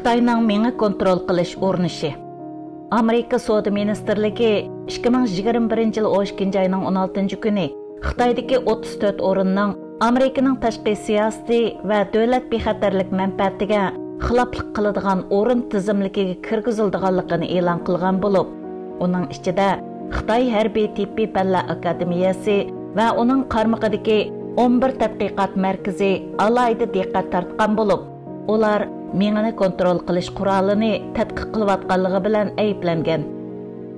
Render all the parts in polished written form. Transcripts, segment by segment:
Xitoyning meni kontrol qilish urinishi. Amerika Savdo Ministerligi 2021 yil 12 oyning 16 kuni Xitoydagi 34 o'rinning Amerikaning tashqi siyosati va davlat bexatarlik manfaatiga xiloflik qiladigan o'rin tizimligiga kirgizilganligini e'lon qilgan bo'lib, uning ichida Xitoy Harbiy tibbiy fanlar akademiyasi va uning qarmog'idagi 11 tadqiqot markazi alohida diqqat tortgan bo'lib, ular mengani kontrol qilish qurolini tadqiq qilayotganligi bilan ayblangan.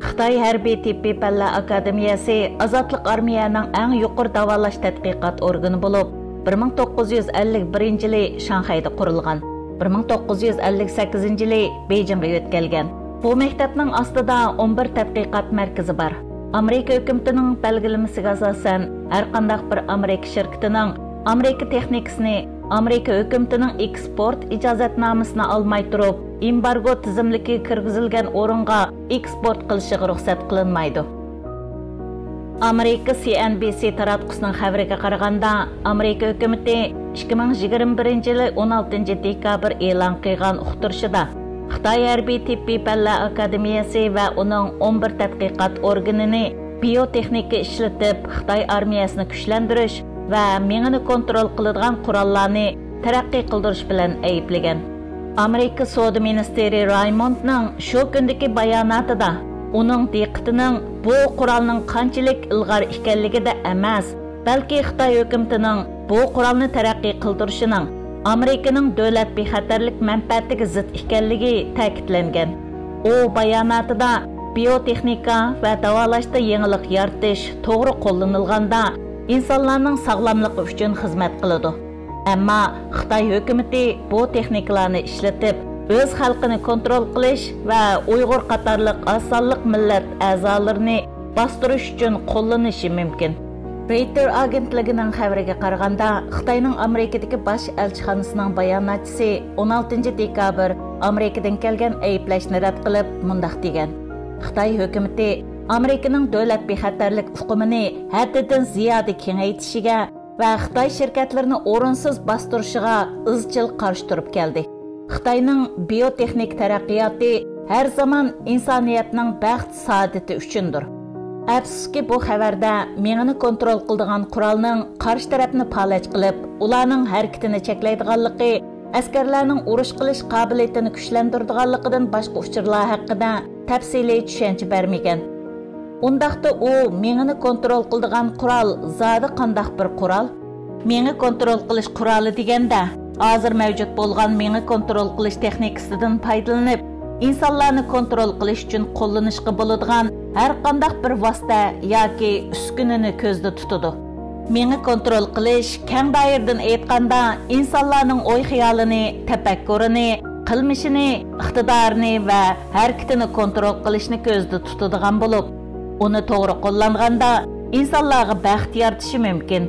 Xitoy Harbiy tibbiy fanlar akademiyasi Azodlik armiyaning eng yuqori davolash tadqiqot organi bo'lib, 1951 yili Shanxayda qurilgan. 1958 yili Beyjingga o'tkazilgan. Bu maktabning ostida 11 tadqiqot markazi bor. Amerika hukumatining belgilamasiga asosan har qanday bir Amerika shirkatining Amerika texnikasini Amerika hukumatining eksport ijozatnomasini olmay turib, embargo tizimligiga kirgizilgan o'ringa eksport qilishiga ruxsat qilinmaydi. Amerika CNBC taratqusining xabariga qaraganda, Amerika hukumati 2021 yili 16 dekabr e'lon qilgan uqtirishida Xitoy Harbiy tibbiy fanlar akademiyasi va uning 11 tadqiqot organini biotexnika ishlatib Xitoy armiyasini kuchlantirish va mengani kontrol qiladigan qurollarni taraqqiy qildirish bilan ayblagan. Amerika Savdo ministri Raymondning shu kundagi bayonotida uning diqqatining bu qurolning qanchalik ilg'or ekanligida emas, balki Xitoy hukumatining bu qurolni taraqqiy qildirishining Amerikaning davlat bexatarlik manfaatiga zid ekanligi ta'kidlangan. U bayonotida biotexnika va davolashda yangilik yaratish to'g'ri qo'llanilganda insonlarning sog'lomligi uchun xizmat qiladi. Ammo Xitoy hukumati bu texnikalarni ishlatib, o'z xalqini kontrol qilish va Uyg'ur qatorliq osonliq millat a'zolarini bostirish uchun qo'llanishi mumkin. Reuters agentligining xabariga qaraganda, Xitoyning Amerikadagi bosh elchixonasining bayonotchisi 16 dekabr Amerikadan kelgan ayblashni rad qilib, mundaq degan: Xitoy hukumati Amerikaning davlat bexatarlik huquqini haddidan ziyoda kengaytishiga va Xitoy shirkatlarini o'rinsiz bostirishiga izchil qarshi turib keldi. Xitoyning biotexnik taraqqiyoti har zaman insoniyatning baxt saodati uchundir. Afsuski bu xabarda mengani kontrol qiladigan qurolning qarshi tarafni palaj qilib, ularning harakatini cheklaydiganligi, askarlarning urush qilish qobiliyatini kuchlantiradiganligidan boshqa uchurlar haqida tafsiliy tushuncha bermagan. Undaqda u mengani kontrol qiladigan qurol zodi qandaq bir qurol? Meni kontrol qilish quroli deganda, hozir mavjud bo'lgan meni kontrol qilish texnikasidan foydalanib, insonlarni kontrol qilish uchun qo'llanishga bo'ladigan har qandaq bir vosita yoki uskunani ko'zda tutadi. Meni kontrol qilish keng doiradan aytganda insonlarning o'y-xayolini, tafakkurini, qilmishini, iqtidorini va harakatini kontrol qilishni ko'zda tutadigan bo'lib, uni to'g'ri qo'llanganda insonlarga baxt yaratishi mumkin.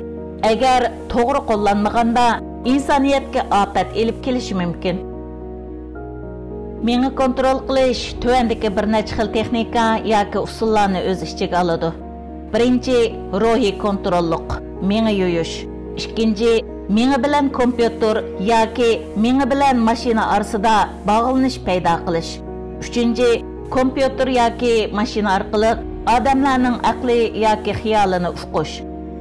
Agar to'g'ri qo'llanmaganda insoniyatga ofat elib kelishi mumkin. Meni kontrol qilish tuvandagi bir necha xil texnika yoki usullarni o'z ichiga oladi. Birinchi, ruhiy kontrollik, meni yo'yish. Ikkinchi, meni bilan kompyuter yoki meni bilan mashina orasida bog'lanish paydo qilish. Uchinchi, kompyuter yoki mashina orqali odamlarning aqli yoki xayolini uqish.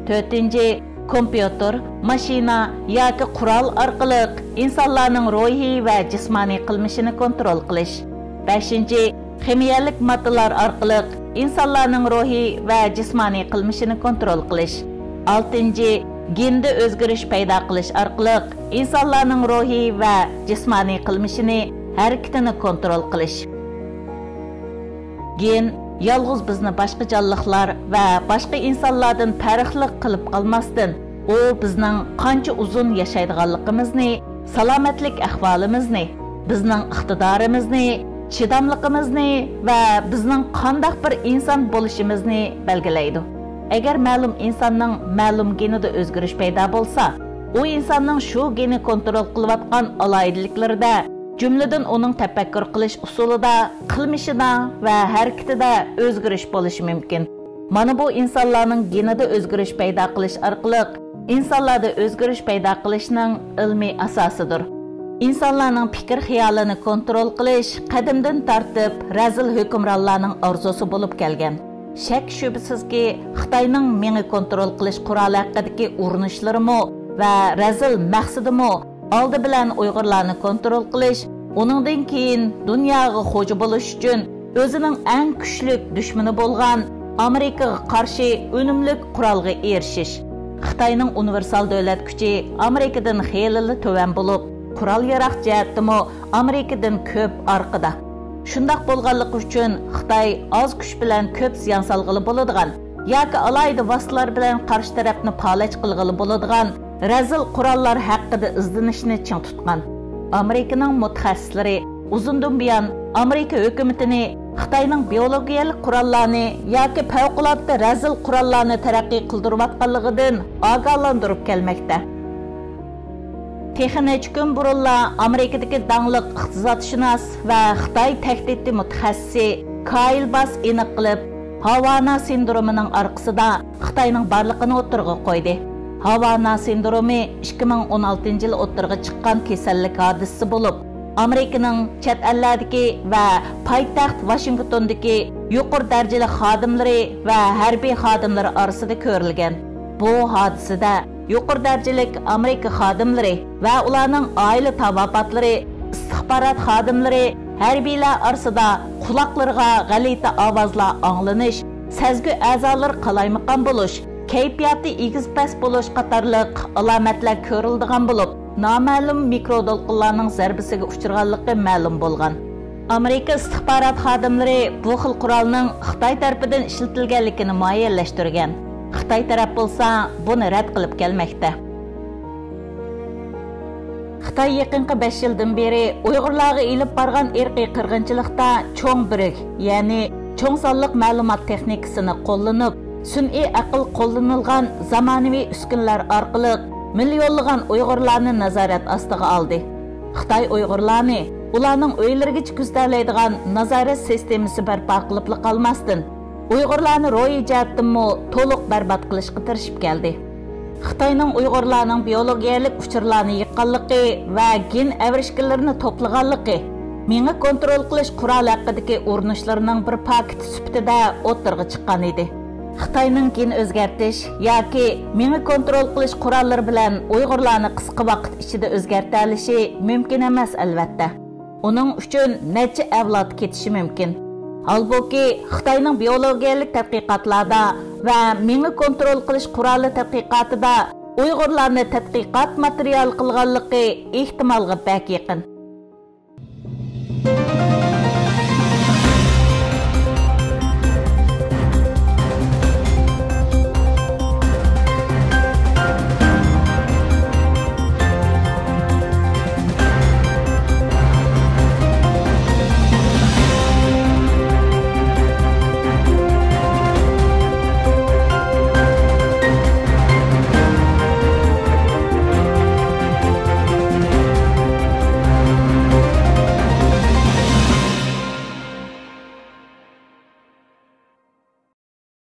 To'rtinchi, kompyuter, mashina yoki qurol orqali insonlarning ruhiy va jismoniy qilmishini kontrol qilish. Beshinchi, ximiyalik moddalar orqali insonlarning ruhiy va jismoniy qilmishini kontrol qilish. Oltinchi, genda o'zgarish paydo qilish orqali insonlarning ruhiy va jismoniy qilmishini, harakatini kontrol qilish. Gen yolg'iz bizni boshqa jonliqlar va boshqa insonlardan farqli qilib qolmasdan, u bizning qancha uzun yashaydiganligimizni, salomatlik ahvolimizni, bizning iqtidorimizni, chidamligimizni va bizning qanday bir inson bo'lishimizni belgilaydi. Agar ma'lum insonning ma'lum genida o'zgarish paydo bo'lsa, u insonning shu geni kontrol qilayotgan aloyidliklarida, jumladan uning tafakkur qilish usulida, qilmishida va harakatida o'zgarish bo'lishi mumkin. Mana bu insonlarning genida o'zgarish paydo qilish orqali insonlarda o'zgarish paydo qilishning ilmiy asosidir. insonlarning fikr xiyolini kontrol qilish qadimdan tortib razil hukmronlarning orzusi bo'lib kelgan. Shak shubsizki, Xitoyning meni kontrol qilish quroli haqidagi urinishlari va razil maqsadimi oldi bilan Uyg'urlarni kontrol qilish, uningdan keyin dunyoga xo'ja bo'lish uchun o'zining eng kuchli dushmani bo'lgan Amerikaga qarshi unumli qurolga erishish. Xitoyning universal davlat kuchi Amerikadan xeyli to'van bo'lib, qurol yaroq jihatdimi Amerikadan ko'p orqada. Shundaq bo'lganligi uchun Xitoy oz kuch bilan ko'p ziyon solg'ili bo'ladigan yoki alayda vositalar bilan qarshi tarafni palach qilg'ili bo'ladigan razil qurollar haqida izlanishni ching tutgan. Amerikaning mutaxassislari uzundan buyon Amerika hukumatini Xitoyning biologiyalik qurollarni yoki favqulodda razil qurollarni taraqqiy qildirayotganligidan ogohlantirib kelmoqda. Texnik kun burunla Amerikadagi dangliq iqtisodshunos va Xitoy tahdidi mutaxassisi Kyle Bass aniq qilib, Havana sindromining orqasida Xitoyning borligini o'tirg'a qo'ydi. Havana sindromi 2016-yil o'tirg'a chiqqan kasallik hodisasi bo'lib, Amerikaning chet ellardagi va poytaxt Washingtondagi yuqori darajali xodimlari va harbiy xodimlari orasida ko'rilgan. Bu hodisada yuqori darajali Amerika xodimlari va ularning oila tabobatlari, istixborot xodimlari, harbiylar orasida quloqlarga g'alati ovozlar anglanish, sezgi a'zolari qalaymaqon bo'lish, kayfiyati egiz past bo'lish qatorliq alomatlar ko'rildigan bo'lib, noma'lum mikrodolqinlarning zarbasiga uchraganligi ma'lum bo'lgan. Amerika istixborot xodimlari bu xil qurolning Xitoy tarafidan ishlatilganligini muayyanlashtirgan. Xitoy taraf bo'lsa buni rad qilib kelmoqda. Xitoy yaqinqi 5 yildan beri Uyg'urlarga elib borgan irqiy qirg'inchilikda cho'ng birik, ya'ni cho'ng sonliq ma'lumot texnikasini qo'llanib, sun'iy aql qo'llanilgan zamonaviy uskunlar orqali millionlagan Uyg'urlarni nazorat ostiga oldi. Xitoy Uyg'urlarni ularning uylarigacha kuzatlaydigan nazorat sistemasi barpo qilib qolmasdan, Uyg'urlarni ro'yi jihatdan to'liq barbod qilishga tirishib keldi. Xitoyning Uyg'urlarning biologiyalik uchurlarni yiqqanligi va gen avrishkinlarini to'plaganligi, meni kontrol qilish quroli haqidagi urinishlarining bir paketi sifatida o'tirg'a chiqqan edi. Xitoyning gen o'zgartish yoki meni kontrol qilish qurollari bilan Uyg'urlarni qisqa vaqt ichida o'zgartira olishi mumkin emas albatta. Uning uchun necha avlod ketishi mumkin. Halbuki Xitoyning biologiyalik tadqiqotlarda va meni kontrol qilish quroli tadqiqotida Uyg'urlarni tadqiqot material qilganligi ehtimolga bak yaqin.